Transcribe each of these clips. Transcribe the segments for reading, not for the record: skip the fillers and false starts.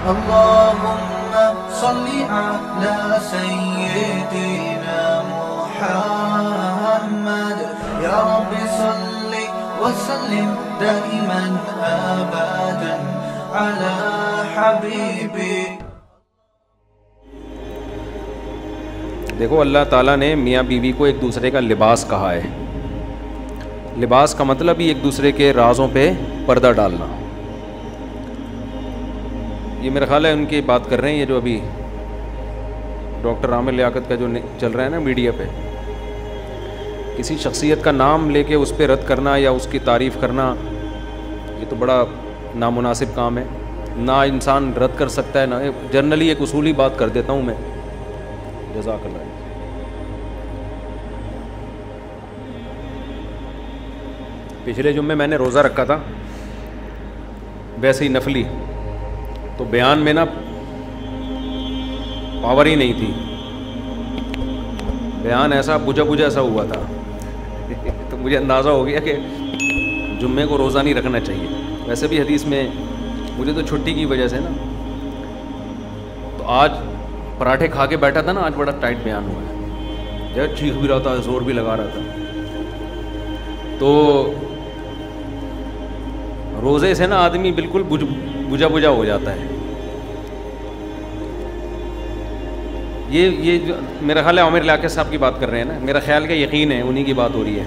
अल्लाहुम्मा सल्ली अला सय्यिदिना मुहम्मद या रब्बि सल्ली व सल्लिम दाइमन अबदन अला हबीबी। देखो, अल्लाह ताला ने मियाँ बीवी को एक दूसरे का लिबास कहा है। लिबास का मतलब ही एक दूसरे के राज़ों पे पर्दा डालना। ये मेरा ख्याल है उनकी बात कर रहे हैं, ये जो अभी डॉक्टर आमिर लियाकत का जो चल रहा है ना मीडिया पे, किसी शख्सियत का नाम लेके उस पर रद्द करना या उसकी तारीफ़ करना, ये तो बड़ा नामुनासिब काम है। ना इंसान रद्द कर सकता है ना, जनरली एक उसूली बात कर देता हूँ मैं। जज़ाकल्लाह। पिछले जुम्मे मैंने रोज़ा रखा था, वैसे ही नफली, तो बयान में ना पावर ही नहीं थी, बयान ऐसा बुझा बुझा सा हुआ था तो मुझे अंदाज़ा हो गया कि जुम्मे को रोज़ा नहीं रखना चाहिए। वैसे भी हदीस में मुझे तो छुट्टी की वजह से ना, तो आज पराठे खा के बैठा था ना, आज बड़ा टाइट बयान हुआ है, जब चीख भी रहा था, जोर भी लगा रहा था। तो रोज़े से ना आदमी बिल्कुल बुझा बुझा हो जाता है। ये जो मेरा ख्याल है आमिर लियाकत साहब की बात कर रहे हैं ना, मेरा ख्याल का यकीन है उन्हीं की बात हो रही है।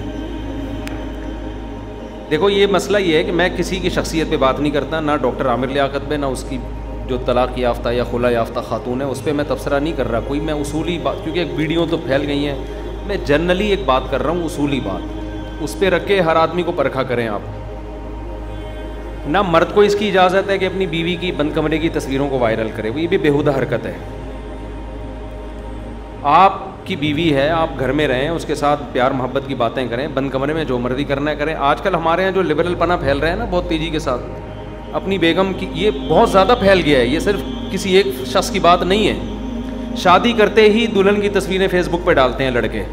देखो, ये मसला ये है कि मैं किसी की शख्सियत पे बात नहीं करता, ना डॉक्टर आमिर लियाकत पे, ना उसकी जो तलाक़ याफ्ता या खुला याफ्ता खातून है उस पर मैं तबसरा नहीं कर रहा कोई। मैं उसूली बात, क्योंकि एक वीडियो तो फैल गई हैं, मैं जनरली एक बात कर रहा हूँ, उसूली बात उस पर रख के हर आदमी को परखा करें आप। ना मर्द को इसकी इजाज़त है कि अपनी बीवी की बंद कमरे की तस्वीरों को वायरल करे, ये भी बेहुदा हरकत है। आपकी बीवी है, आप घर में रहें, उसके साथ प्यार मोहब्बत की बातें करें, बंद कमरे में जो मर्जी करना है करें। आजकल हमारे यहाँ जो लिबरल पना फैल रहा है ना बहुत तेज़ी के साथ, अपनी बेगम की, ये बहुत ज़्यादा फैल गया है। ये सिर्फ किसी एक शख्स की बात नहीं है। शादी करते ही दुल्हन की तस्वीरें फेसबुक पर डालते हैं लड़के,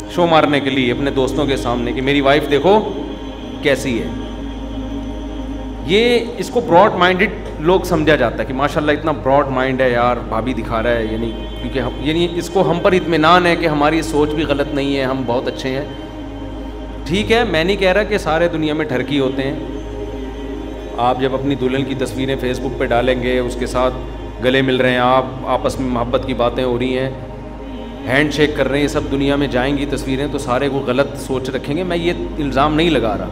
शो मारने के लिए अपने दोस्तों के सामने कि मेरी वाइफ देखो कैसी है। ये इसको ब्रॉड माइंडेड लोग समझा जाता है कि माशाल्लाह इतना ब्रॉड माइंड है यार, भाभी दिखा रहा है, यानी क्योंकि हम, यानी इसको हम पर इत्मीनान है कि हमारी सोच भी गलत नहीं है, हम बहुत अच्छे हैं। ठीक है, मैं नहीं कह रहा कि सारे दुनिया में ठरकी होते हैं। आप जब अपनी दुल्हन की तस्वीरें फेसबुक पे डालेंगे, उसके साथ गले मिल रहे हैं आप, आपस में मोहब्बत की बातें हो रही हैं, हैंड शेक कर रहे हैं, ये सब दुनिया में जाएंगी तस्वीरें, तो सारे को गलत सोच रखेंगे। मैं ये इल्ज़ाम नहीं लगा रहा।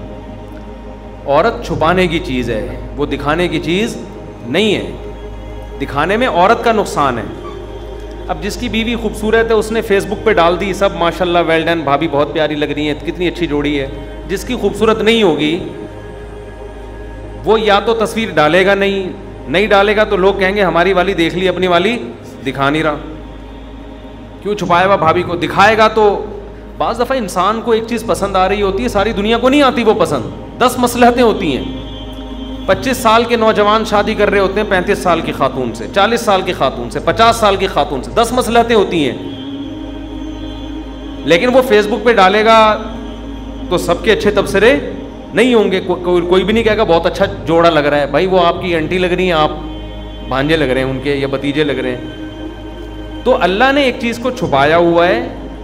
औरत छुपाने की चीज़ है, वो दिखाने की चीज़ नहीं है। दिखाने में औरत का नुकसान है। अब जिसकी बीवी खूबसूरत है उसने फेसबुक पे डाल दी, सब माशाल्लाह वेल डन, भाभी बहुत प्यारी लग रही है, कितनी अच्छी जोड़ी है। जिसकी खूबसूरत नहीं होगी वो या तो तस्वीर डालेगा नहीं डालेगा तो लोग कहेंगे हमारी वाली देख ली, अपनी वाली दिखा नहीं रहा, क्यों छुपाया हुआ भाभी को दिखाएगा। तो बाज़ दफ़ा इंसान को एक चीज़ पसंद आ रही होती है, सारी दुनिया को नहीं आती वो पसंद। 10 मसलहतें होती हैं। 25 साल के नौजवान शादी कर रहे होते हैं 35 साल की खातून से, 40 साल की खातून से, 50 साल की खातून से, 10 मसलहतें होती हैं। लेकिन वो फेसबुक पे डालेगा तो सबके अच्छे तबसरे नहीं होंगे, कोई भी नहीं कहेगा बहुत अच्छा जोड़ा लग रहा है। भाई वो आपकी आंटी लग रही हैं, आप भांजे लग रहे हैं उनके, या भतीजे लग रहे हैं। तो अल्लाह ने एक चीज़ को छुपाया हुआ है।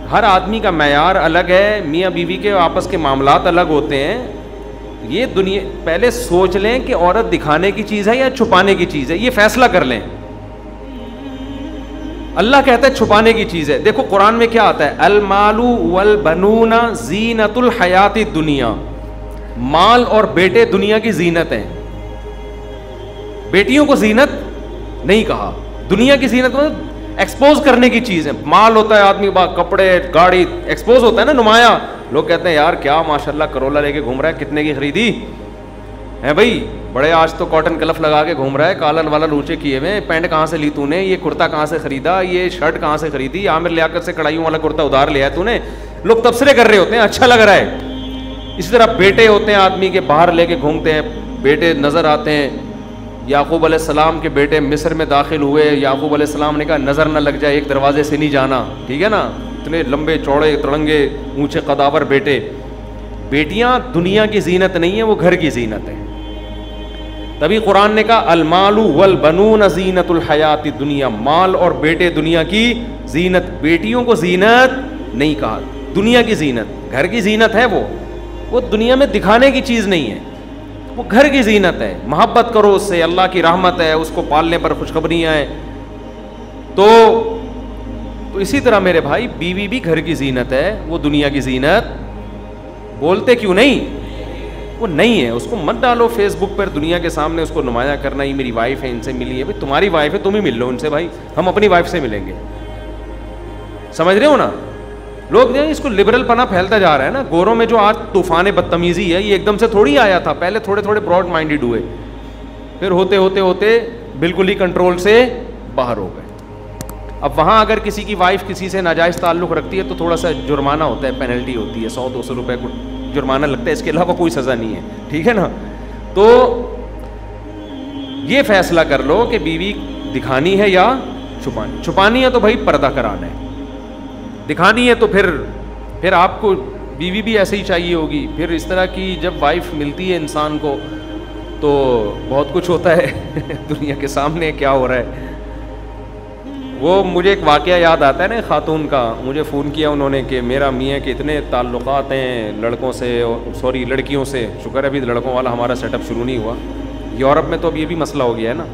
हर आदमी का मैयार अलग है, मियाँ बीवी के आपस के मामलात अलग होते हैं। ये दुनिया पहले सोच लें कि औरत दिखाने की चीज़ है या छुपाने की चीज़ है, ये फैसला कर लें। अल्लाह कहता है छुपाने की चीज़ है। देखो कुरान में क्या आता है, अल मालू वल बनूना जीनतुल हयाती दुनिया, माल और बेटे दुनिया की जीनत हैं। बेटियों को जीनत नहीं कहा, दुनिया की जीनत मतलब एक्सपोज करने की चीज़ है। माल होता है आदमी के पास, कपड़े गाड़ी एक्सपोज होता है ना, नुमाया। लोग कहते हैं यार क्या माशाल्लाह करोला लेके घूम रहा है, कितने की खरीदी है भाई, बड़े आज तो कॉटन कलफ लगा के घूम रहा है, कालन वाला ऊंचे किए हुए, पैंट कहाँ से ली तूने, ये कुर्ता कहाँ से खरीदा, ये शर्ट कहाँ से खरीदी, आमिर लियाकत से कढ़ाइयों वाला कुर्ता उधार लिया तूने। लोग तबसरे कर रहे होते हैं, अच्छा लग रहा है। इसी तरह बेटे होते हैं आदमी के, बाहर लेके घूमते हैं, बेटे नज़र आते हैं। याकूब अलैहिस्सलाम के बेटे मिस्र में दाखिल हुए, याकूब अलैहिस्सलाम ने कहा नज़र न लग जाए, एक दरवाजे से नहीं जाना, ठीक है ना। इतने लंबे चौड़े तड़ंगे ऊंचे कदावर बेटे। बेटियां दुनिया की जीनत नहीं है, वो घर की जीनत है। तभी कुरान ने कहा अलमालु वल बनून ज़ीनतुल हयाति दुनिया, माल और बेटे दुनिया की जीनत। बेटियों को जीनत नहीं कहा, दुनिया की जीनत। घर की जीनत है वो दुनिया में दिखाने की चीज़ नहीं है, वो घर की जीनत है। मोहब्बत करो उससे, अल्लाह की रहमत है, उसको पालने पर खुशखबरियाँ हैं। तो इसी तरह मेरे भाई बीवी भी घर की जीनत है, वो दुनिया की जीनत। बोलते क्यों नहीं, वो नहीं है। उसको मत डालो फेसबुक पर दुनिया के सामने, उसको नुमाया करना ही मेरी वाइफ है, इनसे मिली है। भाई तुम्हारी वाइफ है, तुम ही मिल लो उनसे भाई, हम अपनी वाइफ से मिलेंगे। समझ रहे हो ना? लोग नहीं, इसको लिबरल पना फैलता जा रहा है ना। गोरों में जो आज तूफान बदतमीजी है, ये एकदम से थोड़ी आया था, पहले थोड़े थोड़े ब्रॉड माइंडेड हुए, फिर होते होते होते बिल्कुल ही कंट्रोल से बाहर हो गए। अब वहाँ अगर किसी की वाइफ किसी से नाजायज़ ताल्लुक़ रखती है तो थोड़ा सा जुर्माना होता है, पेनल्टी होती है, 100-200 रुपये को जुर्माना लगता है, इसके अलावा कोई सज़ा नहीं है, ठीक है ना? तो ये फैसला कर लो कि बीवी दिखानी है या छुपानी। छुपानी है तो भाई पर्दा कराना है, दिखानी है तो फिर आपको बीवी भी ऐसे ही चाहिए होगी। फिर इस तरह की जब वाइफ मिलती है इंसान को तो बहुत कुछ होता है दुनिया के सामने क्या हो रहा है। वो मुझे एक वाक़या याद आता है ना, खातून का। मुझे फ़ोन किया उन्होंने कि मेरा मियाँ के इतने ताल्लुक़ात हैं लड़कों से, सॉरी लड़कियों से। शुक्र है अभी लड़कों वाला हमारा सेटअप शुरू नहीं हुआ। यूरोप में तो अब ये भी मसला हो गया है ना,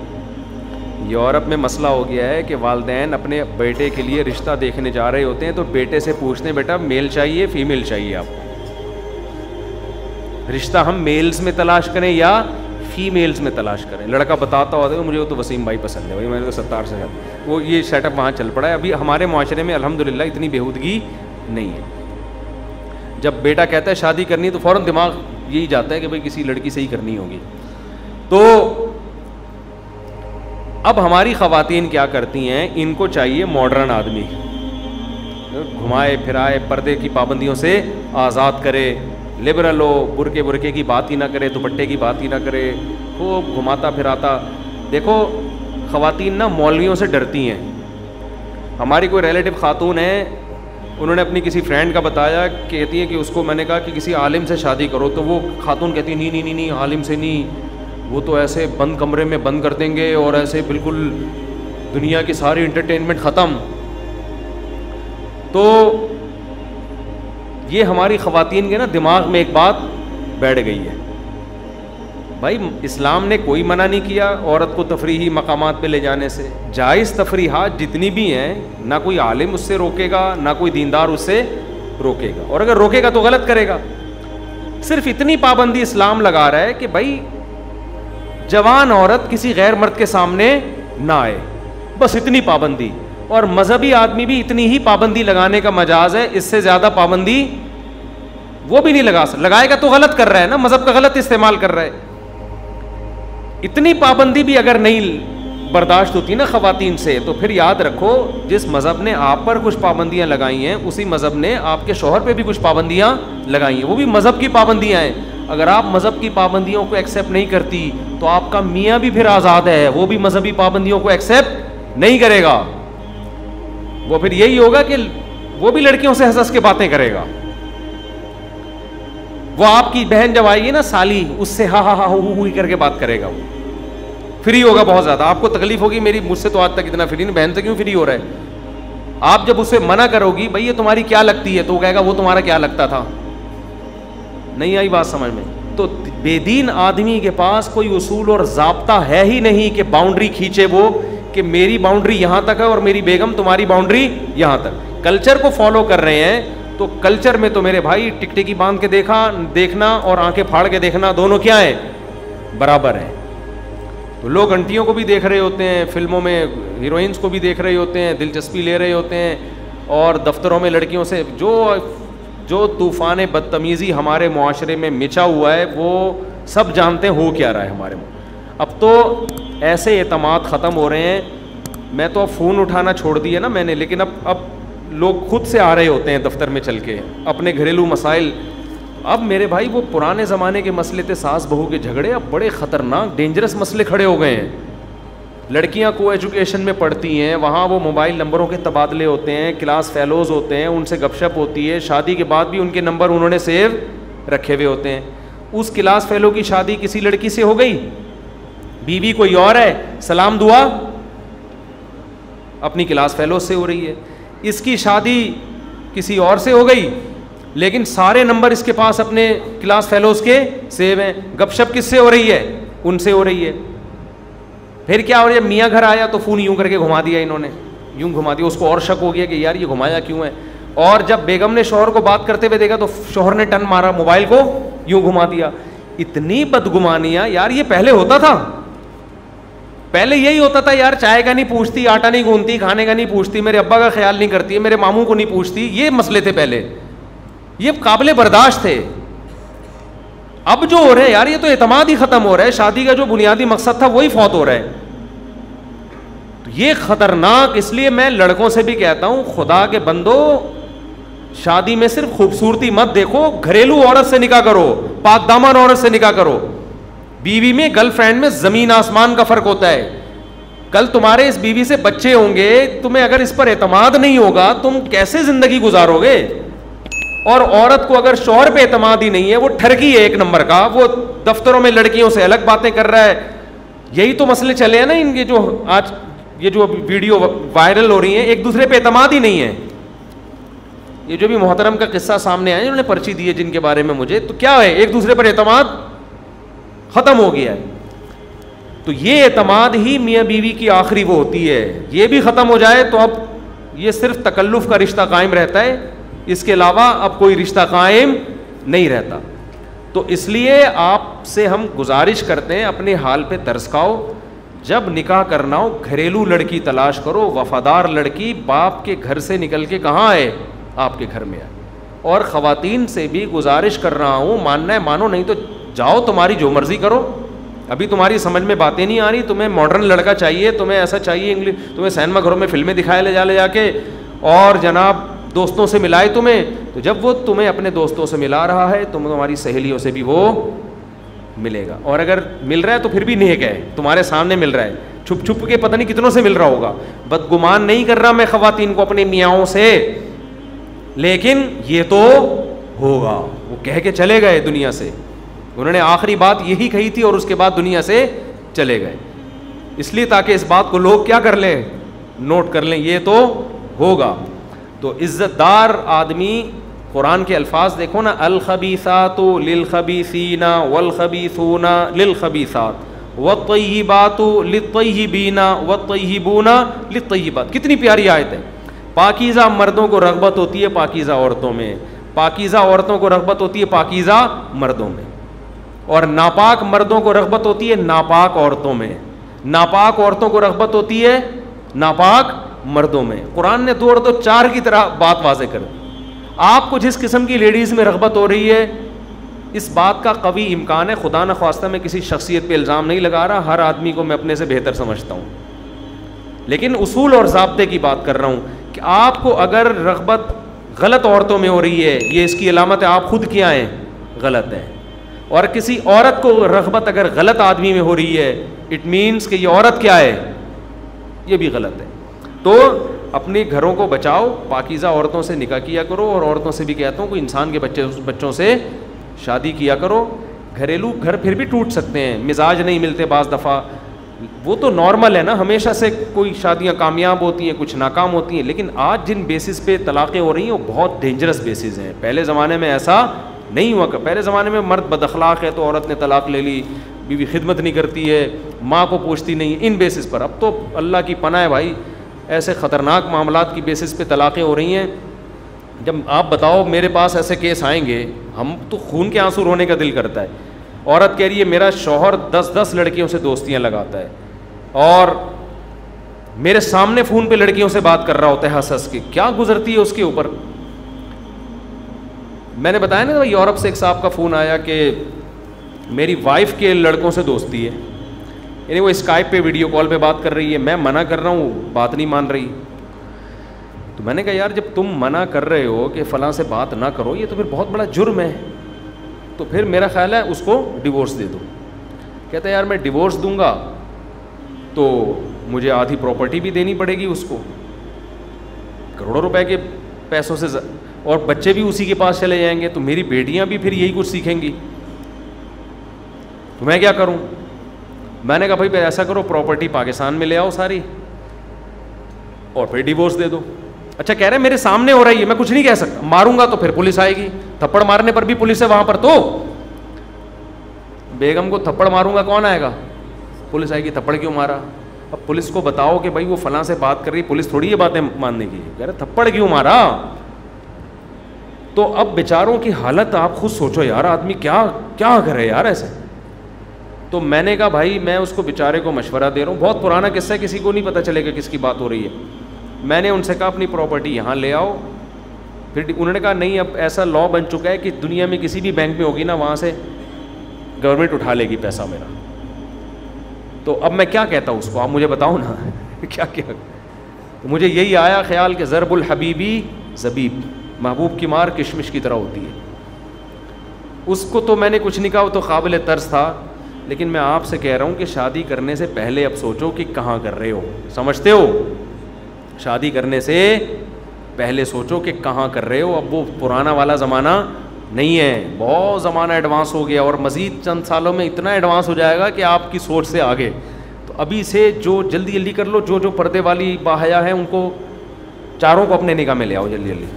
यूरोप में मसला हो गया है कि वालिदैन अपने बेटे के लिए रिश्ता देखने जा रहे होते हैं तो बेटे से पूछते हैं बेटा मेल चाहिए फीमेल चाहिए आपको, रिश्ता हम मेल्स में तलाश करें या फीमेल्स में तलाश करें। लड़का बताता होता है मुझे वो तो वसीम भाई पसंद है, भाई मैंने तो 70 से वो ये सेटअप वहाँ चल पड़ा है। अभी हमारे माशरे में अल्हम्दुलिल्लाह इतनी बेहूदगी नहीं है। जब बेटा कहता है शादी करनी तो फ़ौरन दिमाग यही जाता है कि भाई किसी लड़की से ही करनी होगी। तो अब हमारी ख़वातीन क्या करती हैं, इनको चाहिए मॉडर्न आदमी, घुमाए फिराए, पर्दे की पाबंदियों से आज़ाद करे, लिबरल हो, बुरके की बात ही ना करे, दुपट्टे की बात ही ना करे, खूब घुमाता फिराता। देखो ख़वातीन ना मौलवियों से डरती हैं। हमारी कोई रिलेटिव खातून है, उन्होंने अपनी किसी फ्रेंड का बताया, कहती है कि उसको मैंने कहा कि किसी आलिम से शादी करो, तो वो खातून कहती नहीं नहीं नहीं नहीं आलिम से नहीं, वो तो ऐसे बंद कमरे में बंद कर देंगे और ऐसे बिल्कुल दुनिया की सारी इंटरटेनमेंट ख़त्म। तो ये हमारी ख़वातीन के ना दिमाग में एक बात बैठ गई है। भाई इस्लाम ने कोई मना नहीं किया औरत को तफरीही मकामात पे ले जाने से। जायज़ तफरीहात जितनी भी हैं, ना कोई आलिम उससे रोकेगा ना कोई दीनदार उससे रोकेगा, और अगर रोकेगा तो गलत करेगा। सिर्फ इतनी पाबंदी इस्लाम लगा रहा है कि भाई जवान औरत किसी गैर मर्द के सामने ना आए, बस इतनी पाबंदी। और मजहबी आदमी भी इतनी ही पाबंदी लगाने का मजाज है, इससे ज़्यादा पाबंदी वो भी नहीं लगा सकता। लगाएगा तो गलत कर रहा है ना, मजहब का गलत इस्तेमाल कर रहा है। इतनी पाबंदी भी अगर नहीं बर्दाश्त होती ना ख़वातीन से, तो फिर याद रखो जिस मज़हब ने आप पर कुछ पाबंदियाँ लगाई हैं, उसी मज़हब ने आपके शौहर पे भी कुछ पाबंदियाँ लगाई हैं। वो भी मज़हब की पाबंदियाँ हैं। अगर आप मज़हब की पाबंदियों को एक्सेप्ट नहीं करती तो आपका मियाँ भी फिर आज़ाद है, वो भी मज़हबी पाबंदियों को एक्सेप्ट नहीं करेगा। वो फिर यही होगा कि वो भी लड़कियों से हंस-हंस के बातें करेगा। वो आपकी बहन जब आएगी ना साली, उससे हा हा हा हु करके बात करेगा। वो फ्री होगा बहुत ज्यादा। आपको तकलीफ होगी, मेरी मुझसे तो आज तक इतना फ्री नहीं, बहन से क्यों फ्री हो रहा है। आप जब उसे मना करोगी भाई ये तुम्हारी क्या लगती है, तो वो कहेगा वो तुम्हारा क्या लगता था। नहीं आई बात समझ में? तो बेदीन आदमी के पास कोई उसूल और ज़ाब्ता है ही नहीं कि बाउंड्री खींचे वो, कि मेरी बाउंड्री यहाँ तक है और मेरी बेगम तुम्हारी बाउंड्री यहाँ तक। कल्चर को फॉलो कर रहे हैं, तो कल्चर में तो मेरे भाई टिकटिकी बांध के देखना और आंखें फाड़ के देखना दोनों क्या है, बराबर है। तो लोग आंटियों को भी देख रहे होते हैं, फिल्मों में हीरोइंस को भी देख रहे होते हैं, दिलचस्पी ले रहे होते हैं, और दफ्तरों में लड़कियों से जो तूफ़ान बदतमीज़ी हमारे मुआशरे में मिचा हुआ है वो सब जानते हैं हो क्या रहा है हमारे में। अब तो ऐसे एतमाद ख़त्म हो रहे हैं। मैं तो अब फ़ोन उठाना छोड़ दिया ना मैंने, लेकिन अब लोग खुद से आ रहे होते हैं दफ्तर में चल के, अपने घरेलू मसाइल। अब मेरे भाई वो पुराने ज़माने के मसले थे, सास बहू के झगड़े, अब बड़े ख़तरनाक डेंजरस मसले खड़े हो गए हैं। लड़कियां को एजुकेशन में पढ़ती हैं, वहाँ वो मोबाइल नंबरों के तबादले होते हैं, क्लास फेलोज़ होते हैं, उनसे गपशप होती है, शादी के बाद भी उनके नंबर उन्होंने सेव रखे हुए होते हैं। उस क्लास फेलो की शादी किसी लड़की से हो गई, बीवी कोई और है, सलाम दुआ अपनी क्लास फेलो से हो रही है। इसकी शादी किसी और से हो गई, लेकिन सारे नंबर इसके पास अपने क्लास फेलोज के सेव हैं। गपशप किससे हो रही है? उनसे हो रही है। फिर क्या हो रहा है? मियाँ घर आया तो फ़ोन यूं करके घुमा दिया, इन्होंने यूं घुमा दिया। उसको और शक हो गया कि यार ये घुमाया क्यों है। और जब बेगम ने शौहर को बात करते हुए देखा तो शौहर ने टन मारा, मोबाइल को यूं घुमा दिया। इतनी बदगुमानियाँ यार, ये पहले होता था। पहले यही होता था यार, चाय का नहीं पूछती, आटा नहीं गूंथती, खाने का नहीं पूछती, मेरे अब्बा का ख्याल नहीं करती, मेरे मामू को नहीं पूछती। ये मसले थे पहले, ये काबिल बर्दाश्त थे। अब जो हो रहा है यार, ये तो एतमाद ही खत्म हो रहा है। शादी का जो बुनियादी मकसद था वही फौत हो रहा है। तो ये खतरनाक, इसलिए मैं लड़कों से भी कहता हूं, खुदा के बंदो, शादी में सिर्फ खूबसूरती मत देखो, घरेलू औरत से निकाह करो, पाकदामन औरत से निकाह करो। बीवी में, गर्लफ्रेंड में जमीन आसमान का फर्क होता है। कल तुम्हारे इस बीवी से बच्चे होंगे, तुम्हें अगर इस पर एतमाद नहीं होगा, तुम कैसे जिंदगी गुजारोगे? और औरत को अगर शौहर पे एतमाद ही नहीं है, वो ठरकी है एक नंबर का, वो दफ्तरों में लड़कियों से अलग बातें कर रहा है। यही तो मसले चले हैं ना इनके, जो आज ये जो वीडियो वायरल हो रही है, एक दूसरे पे एतमाद ही नहीं है। ये जो भी मोहतरम का किस्सा सामने आया, उन्होंने पर्ची दी है जिनके बारे में मुझे, तो क्या है, एक दूसरे पर एतमाद खत्म हो गया है। तो ये एतमाद ही मियाँ बीवी की आखिरी वो होती है। ये भी खत्म हो जाए तो अब ये सिर्फ तकल्लुफ का रिश्ता कायम रहता है, इसके अलावा अब कोई रिश्ता कायम नहीं रहता। तो इसलिए आपसे हम गुजारिश करते हैं, अपने हाल पे तरस खाओ। जब निकाह करना हो, घरेलू लड़की तलाश करो, वफादार लड़की, बाप के घर से निकल के कहाँ आए, आपके घर में आए। और ख़वातीन से भी गुजारिश कर रहा हूँ, मानना है मानो, नहीं तो जाओ, तुम्हारी जो मर्जी करो। अभी तुम्हारी समझ में बातें नहीं आ रही, तुम्हें मॉडर्न लड़का चाहिए, तुम्हें ऐसा चाहिए, इंग्लिश, तुम्हें सिनेमा घरों में फिल्में दिखाए ले जाके, और जनाब दोस्तों से मिलाए तुम्हें। तो जब वो तुम्हें अपने दोस्तों से मिला रहा है, तुम्हारी सहेलियों से भी वो मिलेगा। और अगर मिल रहा है तो फिर भी नेक है, तुम्हारे सामने मिल रहा है, छुप छुप के पता नहीं कितनों से मिल रहा होगा। बदगुमान नहीं कर रहा मैं ख़वातीन को अपने मियाँओं से, लेकिन ये तो होगा। वो कह के चले गए दुनिया से, उन्होंने आखिरी बात यही कही थी और उसके बाद दुनिया से चले गए। इसलिए ताकि इस बात को लोग क्या कर लें, नोट कर लें, ये तो होगा। तो इज्जतदार आदमी, कुरान के अल्फाज देखो ना, अल खबीसातु लिल खबीसीना वल खबीसूना लिल खबीसात वत्तय्यिबातु लित्तय्यिबीना वत्तय्यिबूना लित्तय्यिबात। कितनी प्यारी आयत है। पाकीज़ा मर्दों को रग़बत होती है पाकीज़ा औरतों में, पाकीज़ा औरतों को रग़बत होती है पाकीज़ा मर्दों में, और नापाक मर्दों को रग़बत होती है नापाक औरतों में, नापाक औरतों को रग़बत होती है नापाक मर्दों में। कुरान ने 2 और 2 4 की तरह बात वाज़े कर दी। आपको जिस किस्म की लेडीज़ में रग़बत हो रही है, इस बात का कवी इम्कान है, खुदा न ख्वास्ता मैं किसी शख्सियत पे इल्ज़ाम नहीं लगा रहा, हर आदमी को मैं अपने से बेहतर समझता हूँ, लेकिन उसूल और ज़ाब्ते की बात कर रहा हूँ कि आपको अगर रग़बत गलत औरतों में हो रही है, ये इसकी अलामत है आप खुद क्या हैं, गलत हैं। और किसी औरत को रग़बत अगर गलत आदमी में हो रही है, इट मीन्स कि ये औरत क्या है, ये भी गलत है। तो अपने घरों को बचाओ, पाकीज़ा औरतों से निकाह किया करो, और औरतों से भी कहता हूँ कि इंसान के बच्चों से शादी किया करो। घरेलू घर फिर भी टूट सकते हैं, मिजाज नहीं मिलते बाज़ दफ़ा, वो तो नॉर्मल है ना, हमेशा से कोई शादियाँ कामयाब होती हैं, कुछ नाकाम होती हैं। लेकिन आज जिन बेसिस पे तलाक़ें हो रही हैं वो बहुत डेंजरस बेसिस हैं। पहले ज़माने में ऐसा नहीं हुआ। पहले ज़माने में मर्द बदअखलाक है तो औरत ने तलाक़ ले ली, बीवी खिदमत नहीं करती है, माँ को पूछती नहीं, इन बेसिस पर। अब तो अल्लाह की पनाह है भाई, ऐसे ख़तरनाक मामलात की बेसिस पे तलाक़ें हो रही हैं। जब आप बताओ मेरे पास ऐसे केस आएंगे, हम तो खून के आंसू रोने का दिल करता है। औरत कह रही है मेरा शौहर 10-10 लड़कियों से दोस्तियां लगाता है, और मेरे सामने फ़ोन पे लड़कियों से बात कर रहा होता है हंस हंस के, क्या गुजरती है उसके ऊपर। मैंने बताया ना, यूरोप से एक साहब का फ़ोन आया कि मेरी वाइफ के लड़कों से दोस्ती है, यानी वो स्काइप पे वीडियो कॉल पे बात कर रही है, मैं मना कर रहा हूँ, बात नहीं मान रही। तो मैंने कहा यार जब तुम मना कर रहे हो कि फ़लाँ से बात ना करो, ये तो फिर बहुत बड़ा जुर्म है, तो फिर मेरा ख्याल है उसको डिवोर्स दे दो। कहता है यार मैं डिवोर्स दूंगा तो मुझे आधी प्रॉपर्टी भी देनी पड़ेगी उसको, करोड़ों रुपए के पैसों से, और बच्चे भी उसी के पास चले जाएंगे, तो मेरी बेटियां भी फिर यही कुछ सीखेंगी, तो मैं क्या करूं। मैंने कहा भाई ऐसा करो, प्रॉपर्टी पाकिस्तान में ले आओ सारी और फिर डिवोर्स दे दो। अच्छा, कह रहे मेरे सामने हो रही है, मैं कुछ नहीं कह सकता, मारूंगा तो फिर पुलिस आएगी, थप्पड़ मारने पर भी पुलिस है वहां पर, तो बेगम को थप्पड़ मारूंगा कौन आएगा? पुलिस आएगी। थप्पड़ क्यों मारा? अब पुलिस को बताओ कि भाई वो फलां से बात कर रही, पुलिस थोड़ी ये बातें मानने की। कह रहे थप्पड़ क्यों मारा? तो अब बेचारों की हालत आप खुद सोचो यार, आदमी क्या क्या करे यार ऐसे। तो मैंने कहा भाई मैं उसको बेचारे को मशवरा दे रहा हूँ, बहुत पुराना किस्सा है, किसी को नहीं पता चलेगा किसकी बात हो रही है। मैंने उनसे कहा अपनी प्रॉपर्टी यहाँ ले आओ। फिर उन्होंने कहा नहीं, अब ऐसा लॉ बन चुका है कि दुनिया में किसी भी बैंक में होगी ना, वहाँ से गवर्नमेंट उठा लेगी पैसा मेरा। तो अब मैं क्या कहता हूँ उसको, आप मुझे बताओ ना क्या क्या। तो मुझे यही आया ख्याल कि ज़रबुल हबीबी ज़बीब, महबूब की मार किशमिश की तरह होती है। उसको तो मैंने कुछ नहीं कहा, वो तो काबिल तर्स था। लेकिन मैं आपसे कह रहा हूँ कि शादी करने से पहले अब सोचो कि कहाँ कर रहे हो, समझते हो? शादी करने से पहले सोचो कि कहाँ कर रहे हो। अब वो पुराना वाला ज़माना नहीं है, बहुत ज़माना एडवांस हो गया और मज़ीद चंद सालों में इतना एडवांस हो जाएगा कि आपकी सोच से आगे। तो अभी से जो जल्दी जल्दी कर लो, जो जो पर्दे वाली बाहया हैं उनको चारों को अपने निगाह में ले आओ, जल्दी जल्दी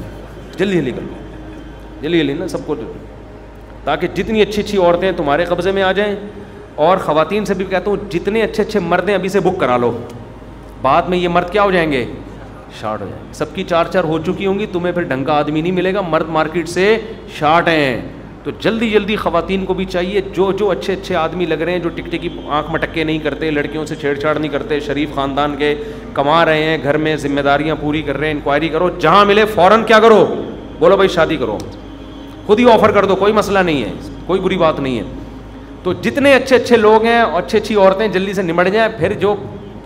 जल्दी जल्दी कर लो, जल्दी जल्दी ना सबको, ताकि जितनी अच्छी अच्छी औरतें तुम्हारे कब्ज़े में आ जाएं। और ख़वातीन से भी कहता हूँ जितने अच्छे अच्छे मर्द हैं अभी से बुक करा लो, बाद में ये मर्द क्या हो जाएंगे? शार्ट हो जाएंगे। सबकी 4-4 हो चुकी होंगी, तुम्हें फिर ढंग का आदमी नहीं मिलेगा, मर्द मार्केट से शार्ट हैं। तो जल्दी जल्दी ख़वातीन को भी चाहिए, जो जो अच्छे अच्छे आदमी लग रहे हैं, जो टिकटिकी आँख मटक्के नहीं करते, लड़कियों से छेड़छाड़ नहीं करते, शरीफ ख़ानदान के, कमा रहे हैं, घर में जिम्मेदारियाँ पूरी कर रहे हैं, इंक्वायरी करो, जहाँ मिले फ़ौरन क्या करो, बोलो भाई शादी करो, खुद ही ऑफ़र कर दो, कोई मसला नहीं है, कोई बुरी बात नहीं है। तो जितने अच्छे अच्छे लोग हैं और अच्छी अच्छी औरतें जल्दी से निमट जाएं, फिर जो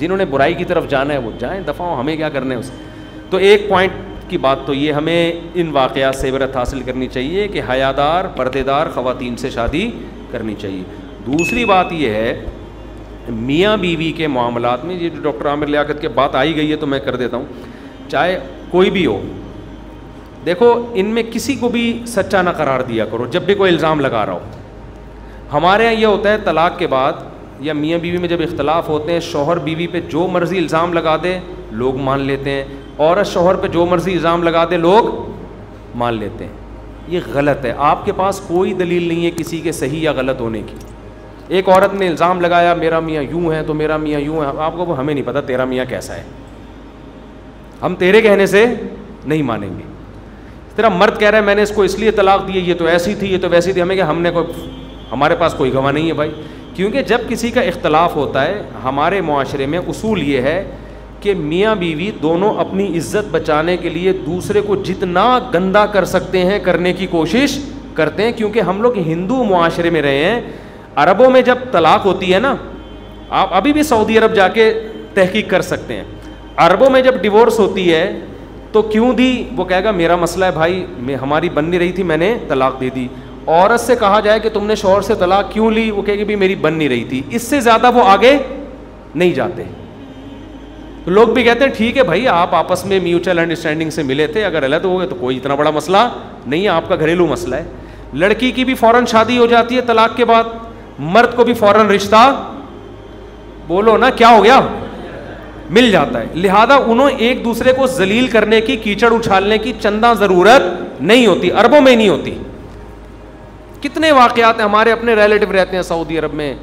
जिन्होंने बुराई की तरफ जाना है वो जाएं, दफ़ा हो, हमें क्या करना है उससे। तो एक पॉइंट की बात तो ये, हमें इन वाक़यात से इबरत हासिल करनी चाहिए कि हयादार पर्देदार ख़वातीन से शादी करनी चाहिए। दूसरी बात ये है मियाँ बीवी के मामलात में, ये जो डॉक्टर आमिर लियाकत की बात आई गई है तो मैं कर देता हूँ, चाहे कोई भी हो, देखो इनमें किसी को भी सच्चा ना करार दिया करो जब भी कोई इल्ज़ाम लगा रहा हो। हमारे यहाँ ये होता है तलाक के बाद या मियाँ बीवी में जब इख्तलाफ होते हैं, शौहर बीवी पे जो मर्ज़ी इल्ज़ाम लगा दे लोग मान लेते हैं, औरत शौहर पे जो मर्ज़ी इल्ज़ाम लगा दे लोग मान लेते हैं। ये गलत है, आपके पास कोई दलील नहीं है किसी के सही या गलत होने की। एक औरत ने इल्ज़ाम लगाया मेरा मियाँ यूँ है तो मेरा मियाँ यूँ है, आपको हमें नहीं पता तेरा मियाँ कैसा है, हम तेरे कहने से नहीं मानेंगे। तेरा मर्द कह रहा है मैंने इसको इसलिए तलाक दी, ये तो ऐसी थी, ये तो वैसी थी, हमें क्या, हमने कोई, हमारे पास कोई गवाह नहीं है भाई। क्योंकि जब किसी का इख्तलाफ होता है, हमारे मुआशरे में उसूल ये है कि मियाँ बीवी दोनों अपनी इज्जत बचाने के लिए दूसरे को जितना गंदा कर सकते हैं करने की कोशिश करते हैं। क्योंकि हम लोग हिंदू मुआशरे में रहे हैं, अरबों में जब तलाक होती है ना, आप अभी भी सऊदी अरब जाके तहकीक कर सकते हैं, अरबों में जब डिवोर्स होती है तो क्यों दी, वो कहेगा मेरा मसला है भाई, हमारी बन नहीं रही थी मैंने तलाक दे दी। औरत से कहा जाए कि तुमने शौहर से तलाक क्यों ली, वो कहेगी भी मेरी बन नहीं रही थी। इससे ज़्यादा वो आगे नहीं जाते। तो लोग भी कहते हैं ठीक है भाई, आप आपस में म्यूचुअल अंडरस्टैंडिंग से मिले थे, अगर अलग हो गए तो कोई इतना बड़ा मसला नहीं है, आपका घरेलू मसला है। लड़की की भी फ़ौरन शादी हो जाती है तलाक के बाद, मर्द को भी फ़ौरन रिश्ता, बोलो ना क्या हो गया, मिल जाता है। लिहाजा उन्होंने एक दूसरे को जलील करने की, कीचड़ उछालने की चंदा ज़रूरत नहीं होती, अरबों में नहीं होती। कितने वाक़यात हमारे अपने रिलेटिव रहते हैं सऊदी अरब में,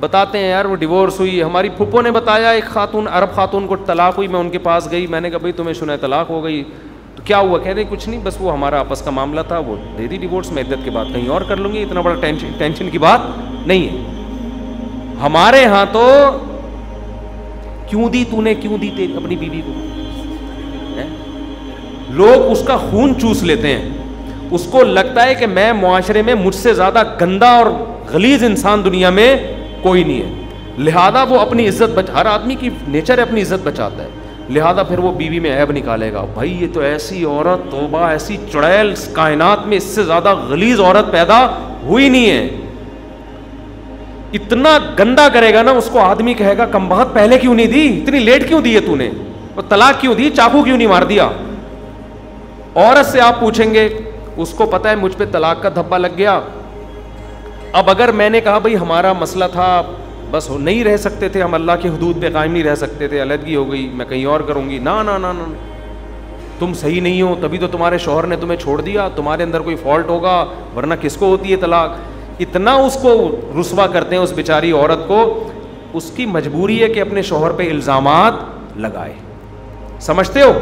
बताते हैं यार वो डिवोर्स हुई, हमारी फूफो ने बताया एक खातून, अरब खातून को तलाक हुई, मैं उनके पास गई, मैंने कहा भाई तुम्हें सुना है तलाक हो गई, तो क्या हुआ, कह रहे कुछ नहीं, बस वो हमारा आपस का मामला था, वो दे दी डिवोर्स, मैं इद्दत के बाद कहीं और कर लूँगी, इतना बड़ा टेंशन की बात नहीं है। हमारे यहाँ तो क्यों दी तूने, क्यों दी तेरी अपनी बीवी को, लोग उसका खून चूस लेते हैं। उसको लगता है कि मैं मुआशरे में मुझसे ज़्यादा गंदा और गलीज इंसान दुनिया में कोई नहीं है। लिहाजा वो अपनी इज्जत हर आदमी की नेचर है अपनी इज्जत बचाता है, लिहाजा फिर वो बीवी में ऐब निकालेगा, भाई ये तो ऐसी औरत, तौबा, ऐसी चुड़ैल कायनात में इससे ज़्यादा गलीज औरत पैदा हुई नहीं है। इतना गंदा करेगा ना, उसको आदमी कहेगा कमबख्त पहले क्यों नहीं दी, इतनी लेट क्यों दी है तूने, वो तलाक क्यों दी, चाकू क्यों नहीं मार दिया। औरत से आप पूछेंगे, उसको पता है मुझ पे तलाक का धब्बा लग गया। अब अगर मैंने कहा भाई हमारा मसला था बस नहीं रह सकते थे हम, अल्लाह की हुदूद पे कायम नहीं रह सकते थे, अलहदगी हो गई, मैं कहीं और करूँगी, ना ना ना ना, तुम सही नहीं हो तभी तो तुम्हारे शौहर ने तुम्हें छोड़ दिया, तुम्हारे अंदर कोई फॉल्ट होगा, वरना किसको होती है तलाक। इतना उसको रुस्वा करते हैं उस बेचारी औरत को, उसकी मजबूरी है कि अपने शौहर पे इल्ज़ामात लगाए। समझते हो,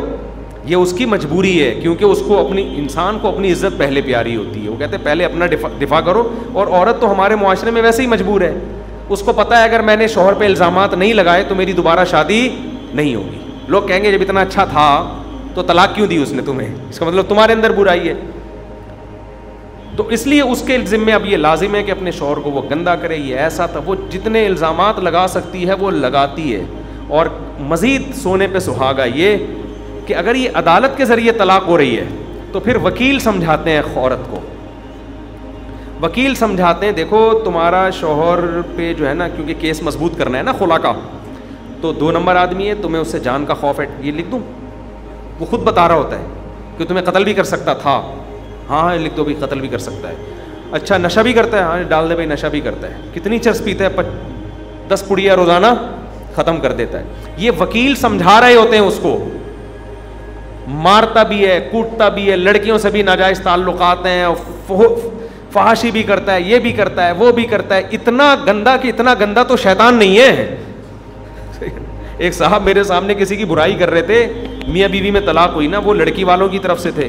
ये उसकी मजबूरी है, क्योंकि उसको अपनी, इंसान को अपनी इज्जत पहले प्यारी होती है। वो कहते हैं पहले अपना दिफा करो, और औरत तो हमारे मुआशरे में वैसे ही मजबूर है, उसको पता है अगर मैंने शौहर पे इल्ज़ामात नहीं लगाए तो मेरी दोबारा शादी नहीं होगी। लोग कहेंगे जब इतना अच्छा था तो तलाक क्यों दी उसने तुम्हें, इसका मतलब तुम्हारे अंदर बुराई है। तो इसलिए उसके ज़िम्मे अब ये लाजिम है कि अपने शौहर को वो गंदा करे, ये ऐसा था, वो जितने इल्ज़ामात लगा सकती है वो लगाती है। और मज़ीद सोने पे सुहागा ये कि अगर ये अदालत के ज़रिए तलाक हो रही है तो फिर वकील समझाते हैं औरत को, वकील समझाते हैं देखो तुम्हारा शौहर पे जो है ना, क्योंकि केस मजबूत करना है ना खुला का, तो 2 नंबर आदमी है, तुम्हें उससे जान का खौफ है, ये लिख दूँ। वो खुद बता रहा होता है कि तुम्हें कत्ल भी कर सकता था, हाँ हाँ लिख दो भाई, कत्ल भी कर सकता है। अच्छा नशा भी करता है, हाँ डाल दे भाई, नशा भी करता है। कितनी चर्स पीता है, 10 पुड़िया रोज़ाना ख़त्म कर देता है। ये वकील समझा रहे होते हैं उसको, मारता भी है, कूटता भी है, लड़कियों से भी नाजायज़ ताल्लुकात हैं, फहाशी भी करता है, ये भी करता है, वो भी करता है। इतना गंदा कि इतना गंदा तो शैतान नहीं है। एक साहब मेरे सामने किसी की बुराई कर रहे थे, मियाँ बीवी में तलाक हुई ना, वो लड़की वालों की तरफ से थे,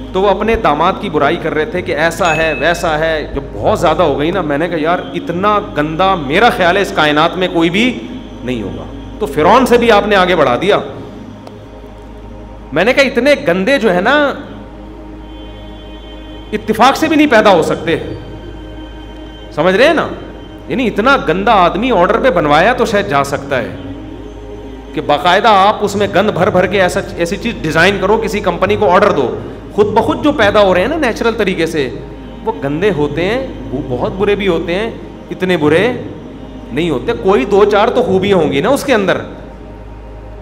तो वो अपने दामाद की बुराई कर रहे थे कि ऐसा है वैसा है, जो बहुत ज़्यादा हो गई ना। मैंने कहा यार इतना गंदा मेरा ख्याल है इस कायनात में कोई भी नहीं होगा, तो फिरौन से भी आपने आगे बढ़ा दिया। मैंने कहा इतने गंदे जो है ना इत्तिफाक से भी नहीं पैदा हो सकते, समझ रहे हैं ना। यानी इतना गंदा आदमी ऑर्डर पे बनवाया तो शायद जा सकता है कि बाकायदा आप उसमें गंद भर भर के ऐसी चीज डिजाइन करो, किसी कंपनी को ऑर्डर दो, खुद ब खुद जो पैदा हो रहे हैं ना नेचुरल तरीके से, वो गंदे होते हैं, वो बहुत बुरे भी होते हैं, इतने बुरे नहीं होते, कोई 2-4 तो खूबियां होंगी ना उसके अंदर।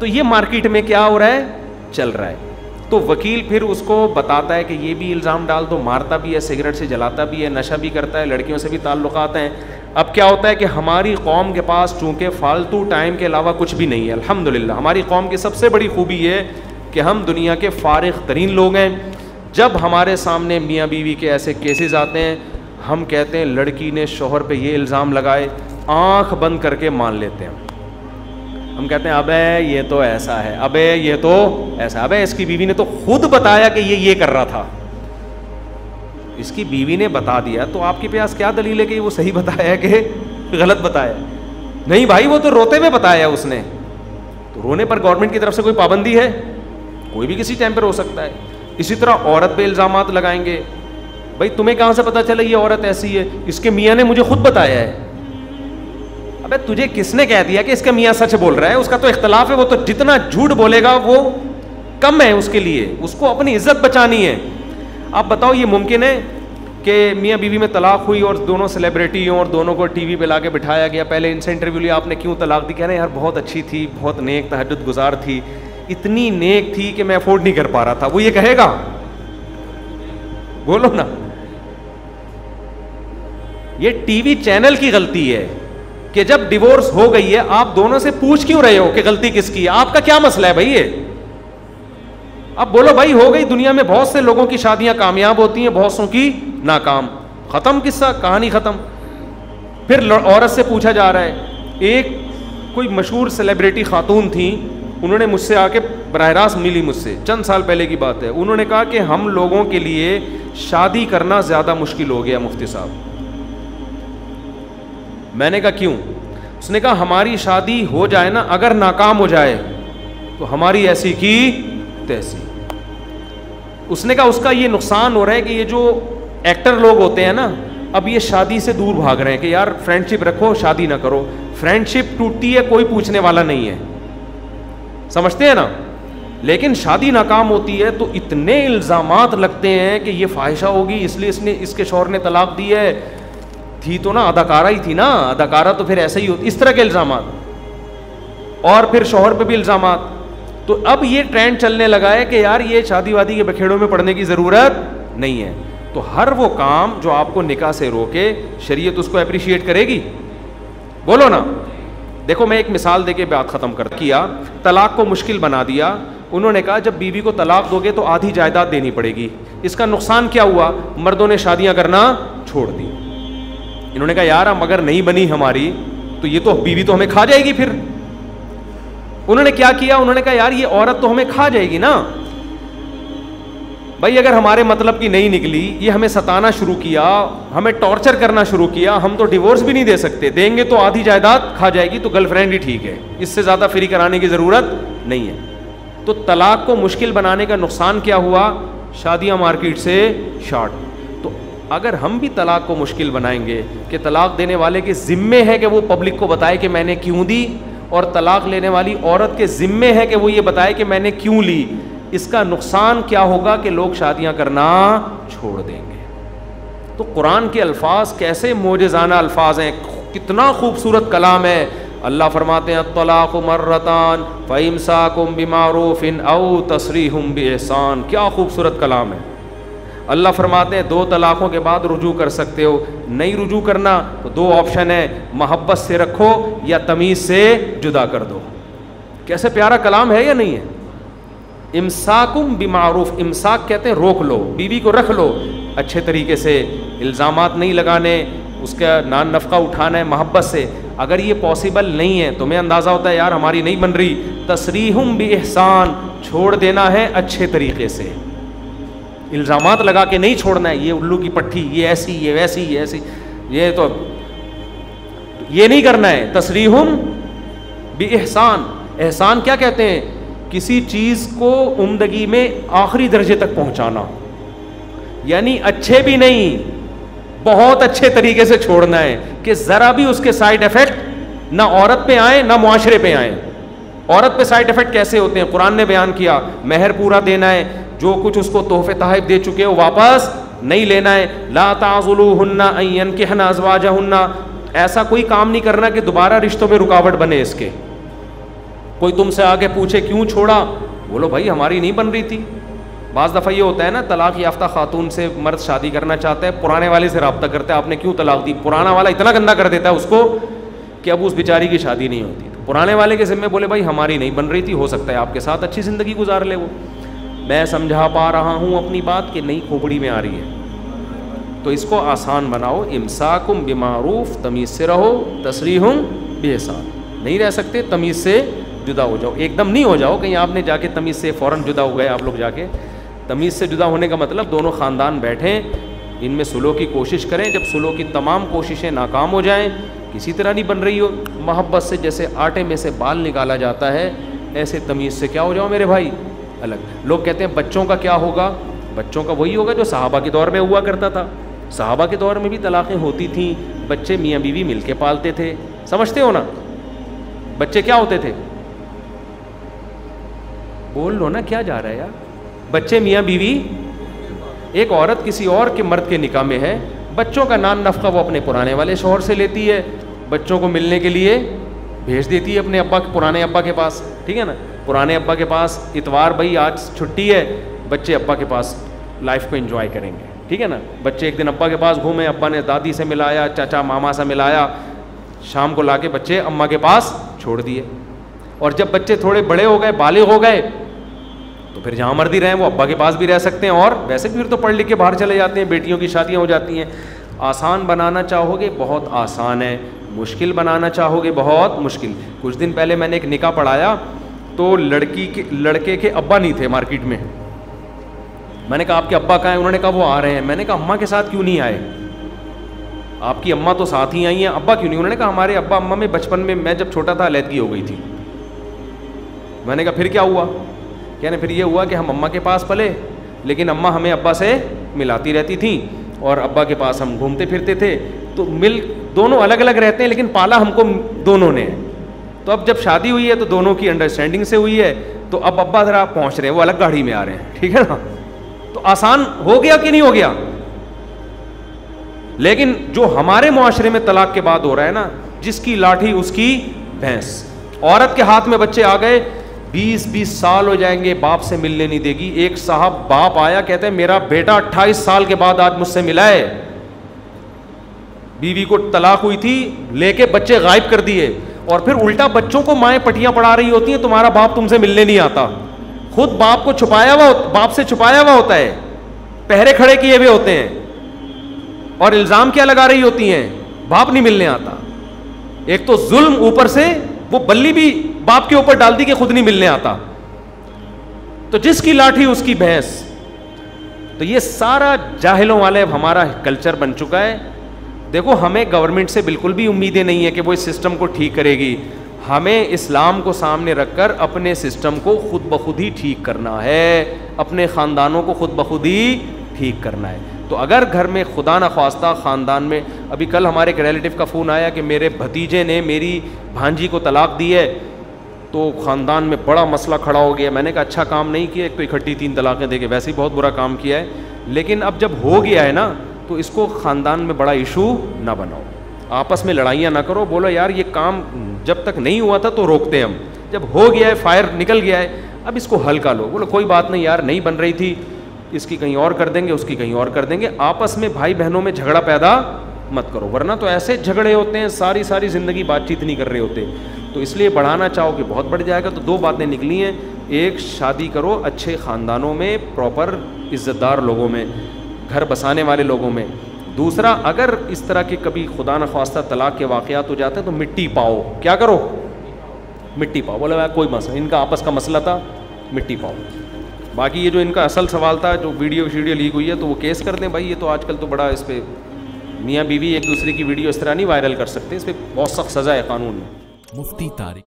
तो ये मार्केट में क्या हो रहा है, चल रहा है। तो वकील फिर उसको बताता है कि ये भी इल्ज़ाम डाल दो, मारता भी है, सिगरेट से जलाता भी है, नशा भी करता है, लड़कियों से भी ताल्लुकात हैं। अब क्या होता है कि हमारी कौम के पास चूँकि फालतू टाइम के अलावा कुछ भी नहीं है, अल्हम्दुलिल्लाह हमारी कौम की सबसे बड़ी खूबी है कि हम दुनिया के फारिग तरीन लोग हैं। जब हमारे सामने मियाँ बीवी के ऐसे केसेस आते हैं, हम कहते हैं लड़की ने शौहर पे ये इल्ज़ाम लगाए, आँख बंद करके मान लेते हैं। हम कहते हैं अबे ये तो ऐसा है, अबे ये तो ऐसा, अबे इसकी बीवी ने तो खुद बताया कि ये कर रहा था, इसकी बीवी ने बता दिया, तो आपके पास क्या दलील है कि वो सही बताया कि गलत बताया? नहीं भाई, वो तो रोते हुए बताया उसने। तो रोने पर गवर्नमेंट की तरफ से कोई पाबंदी है? कोई भी किसी टाइम पर हो सकता है। इसी तरह औरत पे इल्ज़ामात लगाएंगे, भाई तुम्हें कहाँ से पता चला ये औरत ऐसी है? इसके मियाँ ने मुझे खुद बताया है। अबे तुझे किसने कह दिया कि इसका मियाँ सच बोल रहा है? उसका तो इख्तलाफ है, वो तो जितना झूठ बोलेगा वो कम है उसके लिए, उसको अपनी इज्जत बचानी है। आप बताओ ये मुमकिन है कि मियाँ बीवी में तलाक हुई और दोनों सेलिब्रिटी हों और दोनों को टीवी पे लाके बिठाया गया, पहले इनसे इंटरव्यू लिया, आपने क्यों तलाक दी? कह रहे हैं यार बहुत अच्छी थी, बहुत नेक तहज्जुद गुजार थी, इतनी नेक थी कि मैं अफोर्ड नहीं कर पा रहा था। वो ये कहेगा? बोलो ना। ये टीवी चैनल की गलती है कि जब डिवोर्स हो गई है आप दोनों से पूछ क्यों रहे हो कि गलती किसकी है? आपका क्या मसला है भाई? ये अब बोलो भाई, हो गई। दुनिया में बहुत से लोगों की शादियां कामयाब होती हैं, बहुत सौ की नाकाम, खत्म किस्सा, कहानी खत्म। फिर औरत से पूछा जा रहा है, एक कोई मशहूर सेलिब्रिटी खातून थी, उन्होंने मुझसे आके बराह रास्त मिली मुझसे, चंद साल पहले की बात है। उन्होंने कहा कि हम लोगों के लिए शादी करना ज़्यादा मुश्किल हो गया मुफ्ती साहब। मैंने कहा क्यों? उसने कहा हमारी शादी हो जाए ना, अगर नाकाम हो जाए तो हमारी ऐसी की तैसी। उसने कहा उसका ये नुकसान हो रहा है कि ये जो एक्टर लोग होते हैं ना, अब ये शादी से दूर भाग रहे हैं कि यार फ्रेंडशिप रखो, शादी ना करो। फ्रेंडशिप टूटती है, कोई पूछने वाला नहीं है, समझते हैं ना। लेकिन शादी नाकाम होती है तो इतने इल्ज़ामात लगते हैं कि ये फाहिशा होगी, इसलिए इसने इसके शौहर ने तलाक दी है। थी तो ना अदाकारा ही थी ना, अदाकारा तो फिर ऐसे ही होती, इस तरह के इल्ज़ामात। और फिर शौहर पे भी इल्ज़ामात। तो अब ये ट्रेंड चलने लगा है कि यार ये शादी वादी के बखेड़ों में पड़ने की ज़रूरत नहीं है। तो हर वो काम जो आपको निकाह से रोके, शरीयत उसको अप्रिशिएट करेगी? बोलो ना। देखो मैं एक मिसाल देके बात खत्म कर किया, तलाक को मुश्किल बना दिया। उन्होंने कहा जब बीवी को तलाक दोगे तो आधी जायदाद देनी पड़ेगी। इसका नुकसान क्या हुआ? मर्दों ने शादियां करना छोड़ दी। इन्होंने कहा यार हम अगर नहीं बनी हमारी तो ये तो बीवी तो हमें खा जाएगी। फिर उन्होंने क्या किया? उन्होंने कहा यार ये औरत तो हमें खा जाएगी ना भाई, अगर हमारे मतलब की नहीं निकली, ये हमें सताना शुरू किया, हमें टॉर्चर करना शुरू किया, हम तो डिवोर्स भी नहीं दे सकते, देंगे तो आधी जायदाद खा जाएगी, तो गर्लफ्रेंड ही ठीक है, इससे ज्यादा फ्री कराने की जरूरत नहीं है। तो तलाक को मुश्किल बनाने का नुकसान क्या हुआ? शादियां मार्केट से शॉर्ट। तो अगर हम भी तलाक को मुश्किल बनाएंगे कि तलाक देने वाले के जिम्मे है कि वो पब्लिक को बताए कि मैंने क्यों दी, और तलाक लेने वाली औरत के जिम्मे है कि वो ये बताए कि मैंने क्यों ली, इसका नुकसान क्या होगा कि लोग शादियां करना छोड़ देंगे। तो कुरान के अल्फाज कैसे मोजज़ाना अल्फाज हैं, कितना खूबसूरत कलाम है। अल्लाह फरमाते हैं तलाक़ु मर्रतान फ़इम्साकुम बिमारूफ़िन औ तसरीहुम बिइहसान। क्या खूबसूरत कलाम है। अल्लाह फरमाते हैं 2 तलाक़ों के बाद रुजू कर सकते हो, नहीं रुजू करना तो 2 ऑप्शन है, मोहब्बत से रखो या तमीज़ से जुदा कर दो। कैसे प्यारा कलाम है या नहीं है। इम्साकुम बिमारूफ, इम्साक कहते हैं रोक लो, बीवी को रख लो अच्छे तरीके से, इल्ज़ामात नहीं लगाने, उसका नान नफ़का उठाना है मोहब्बत से। अगर ये पॉसिबल नहीं है, तुम्हें अंदाज़ा होता है यार हमारी नहीं बन रही, तसरीहुम बिइहसान, छोड़ देना है अच्छे तरीके से, इल्ज़ामात लगा के नहीं छोड़ना है, ये उल्लू की पट्टी, ये ऐसी, ये वैसी, ये ऐसी, ये तो ये नहीं करना है। तसरीहुम बिइहसान, एहसान क्या कहते हैं? किसी चीज़ को उम्दगी में आखिरी दर्जे तक पहुंचाना, यानी अच्छे भी नहीं बहुत अच्छे तरीके से छोड़ना है कि ज़रा भी उसके साइड इफ़ेक्ट ना औरत पे आए ना मुआशरे पे आए। औरत पे साइड इफ़ेक्ट कैसे होते हैं? कुरान ने बयान किया, महर पूरा देना है, जो कुछ उसको तोहफे तहफ़ दे चुके हो वापस नहीं लेना है। ला ताज़ुलूहुन्ना अन यनकिहना अज़वाजहुन्ना, ऐसा कोई काम नहीं करना कि दोबारा रिश्तों में रुकावट बने इसके। कोई तुमसे आगे पूछे क्यों छोड़ा, बोलो भाई हमारी नहीं बन रही थी। बाज़ दफ़ा ये होता है ना, तलाक याफ्ता खातून से मर्द शादी करना चाहता है, पुराने वाले से रब्ता करता है, आपने क्यों तलाक दी, पुराना वाला इतना गंदा कर देता है उसको कि अब उस बेचारी की शादी नहीं होती। तो पुराने वाले के ज़िम्मे बोले भाई हमारी नहीं बन रही थी, हो सकता है आपके साथ अच्छी ज़िंदगी गुजार ले वो। मैं समझा पा रहा हूँ अपनी बात कि नई खोपड़ी में आ रही है, तो इसको आसान बनाओ। इम्साकुम बिमारूफ, तमीज़ से रहो, तसरीहुम बिइहसान, नहीं रह सकते तमीज़ से जुदा हो जाओ। एकदम नहीं हो जाओ कहीं आपने जाके तमीज़ से फ़ौरन जुदा हो गए आप लोग जाके। तमीज़ से जुदा होने का मतलब दोनों ख़ानदान बैठें, इनमें सुलह की कोशिश करें। जब सुलह की तमाम कोशिशें नाकाम हो जाएं, किसी तरह नहीं बन रही हो, मोहब्बत से जैसे आटे में से बाल निकाला जाता है, ऐसे तमीज़ से क्या हो जाओ मेरे भाई अलग। लोग कहते हैं बच्चों का क्या होगा, बच्चों का वही होगा जो सहाबा के दौर में हुआ करता था। सहाबा के दौर में भी तलाक़ें होती थीं, बच्चे मियाँ बीवी मिल के पालते थे। समझते हो ना, बच्चे क्या होते थे, बोल लो ना क्या जा रहा है यार। बच्चे मियाँ बीवी, एक औरत किसी और के मर्द के निकाह में है, बच्चों का नान नफ़का वो अपने पुराने वाले शौहर से लेती है, बच्चों को मिलने के लिए भेज देती है अपने अब्बा, पुराने अब्बा के पास, ठीक है ना। पुराने अब्बा के पास इतवार भाई आज छुट्टी है, बच्चे अब्बा के पास लाइफ को एंजॉय करेंगे, ठीक है ना। बच्चे एक दिन अब्बा के पास घूमे, अब्बा ने दादी से मिलाया, चाचा मामा से मिलाया, शाम को लाके बच्चे अम्मा के पास छोड़ दिए। और जब बच्चे थोड़े बड़े हो गए, बालिग हो गए, तो फिर जहाँ मर्जी रहें वो अब्बा के पास भी रह सकते हैं, और वैसे भी फिर तो पढ़ लिख के बाहर चले जाते हैं, बेटियों की शादियाँ हो जाती हैं। आसान बनाना चाहोगे बहुत आसान है, मुश्किल बनाना चाहोगे बहुत मुश्किल। कुछ दिन पहले मैंने एक निकाह पढ़ाया, तो लड़के के अब्बा नहीं थे मार्केट में। मैंने कहा आपके अब्बा कहाँ हैं? उन्होंने कहा वो आ रहे हैं। मैंने कहा अम्मा के साथ क्यों नहीं आए? आपकी अम्मा तो साथ ही आई हैं, अब्बा क्यों नहीं? उन्होंने कहा हमारे अब्बा अम्मा में बचपन में मैं जब छोटा था अलहदगी हो गई थी। मैंने कहा फिर क्या हुआ? कहने फिर ये हुआ कि हम अम्मा के पास पले, लेकिन अम्मा हमें अब्बा से मिलाती रहती थी और अब्बा के पास हम घूमते फिरते थे, तो दोनों अलग अलग रहते हैं लेकिन पाला हमको दोनों ने। तो अब जब शादी हुई है तो दोनों की अंडरस्टैंडिंग से हुई है, तो अब अब्बा ज़रा पहुँच रहे हैं, वो अलग गाड़ी में आ रहे हैं, ठीक है ना। तो आसान हो गया कि नहीं हो गया? लेकिन जो हमारे मुआशरे में तलाक के बाद हो रहा है ना, जिसकी लाठी उसकी भैंस। औरत के हाथ में बच्चे आ गए, 20-20 साल हो जाएंगे, बाप से मिलने नहीं देगी। एक साहब बाप आया, कहते हैं मेरा बेटा 28 साल के बाद आज मुझसे मिला है। बीवी को तलाक हुई थी, लेके बच्चे गायब कर दिए, और फिर उल्टा बच्चों को माएँ पटियां पढ़ा रही होती हैं, तुम्हारा बाप तुमसे मिलने नहीं आता। खुद बाप को छुपाया हुआ, बाप से छुपाया हुआ होता है, पहरे खड़े किए हुए होते हैं, और इल्जाम क्या लगा रही होती हैं, बाप नहीं मिलने आता। एक तो जुल्म, ऊपर से वो बल्ली भी बाप के ऊपर डाल दी कि खुद नहीं मिलने आता। तो जिसकी लाठी उसकी भैंस। तो ये सारा जाहिलों वाले अब हमारा कल्चर बन चुका है। देखो, हमें गवर्नमेंट से बिल्कुल भी उम्मीदें नहीं है कि वो इस सिस्टम को ठीक करेगी। हमें इस्लाम को सामने रखकर अपने सिस्टम को खुद ब खुद ही ठीक करना है, अपने ख़ानदानों को खुद ब खुद ही ठीक करना है। तो अगर घर में खुदा न ख्वास्ता ख़ानदान में, अभी कल हमारे एक रिलेटिव का फ़ोन आया कि मेरे भतीजे ने मेरी भांजी को तलाक दी है, तो ख़ानदान में बड़ा मसला खड़ा हो गया। मैंने कहा अच्छा काम नहीं किया, एक तो इकट्ठी 3 तलाक़ें दे के वैसे ही बहुत बुरा काम किया है, लेकिन अब जब हो गया है ना, तो इसको ख़ानदान में बड़ा इशू ना बनाओ, आपस में लड़ाइयाँ ना करो, बोलो यार ये काम जब तक नहीं हुआ था तो रोकते हम, जब हो गया है, फायर निकल गया है, अब इसको हल्का लो। बोलो कोई बात नहीं यार, नहीं बन रही थी, इसकी कहीं और कर देंगे, उसकी कहीं और कर देंगे। आपस में भाई बहनों में झगड़ा पैदा मत करो, वरना तो ऐसे झगड़े होते हैं, सारी सारी ज़िंदगी बातचीत नहीं कर रहे होते। तो इसलिए बढ़ाना चाहो कि बहुत बढ़ जाएगा। तो 2 बातें निकली हैं, एक शादी करो अच्छे ख़ानदानों में, प्रॉपर इज़्ज़तदार लोगों में, घर बसाने वाले लोगों में। दूसरा, अगर इस तरह के कभी खुदा न ख्वास्ता तलाक के वाक़यात हो जाते हैं तो मिट्टी पाओ। क्या करो? मिट्टी पाओ। बोले भाई कोई मसला, इनका आपस का मसला था, मिट्टी पाओ। बाकी ये जो इनका असल सवाल था, जो वीडियो लीक हुई है, तो वो केस कर दें भाई। ये तो आजकल तो बड़ा इस पर मियाँ बीवी एक दूसरे की वीडियो इस तरह नहीं वायरल कर सकते, इस पर बहुत सख्त सज़ा है कानून में। मुफ्ती तारिक।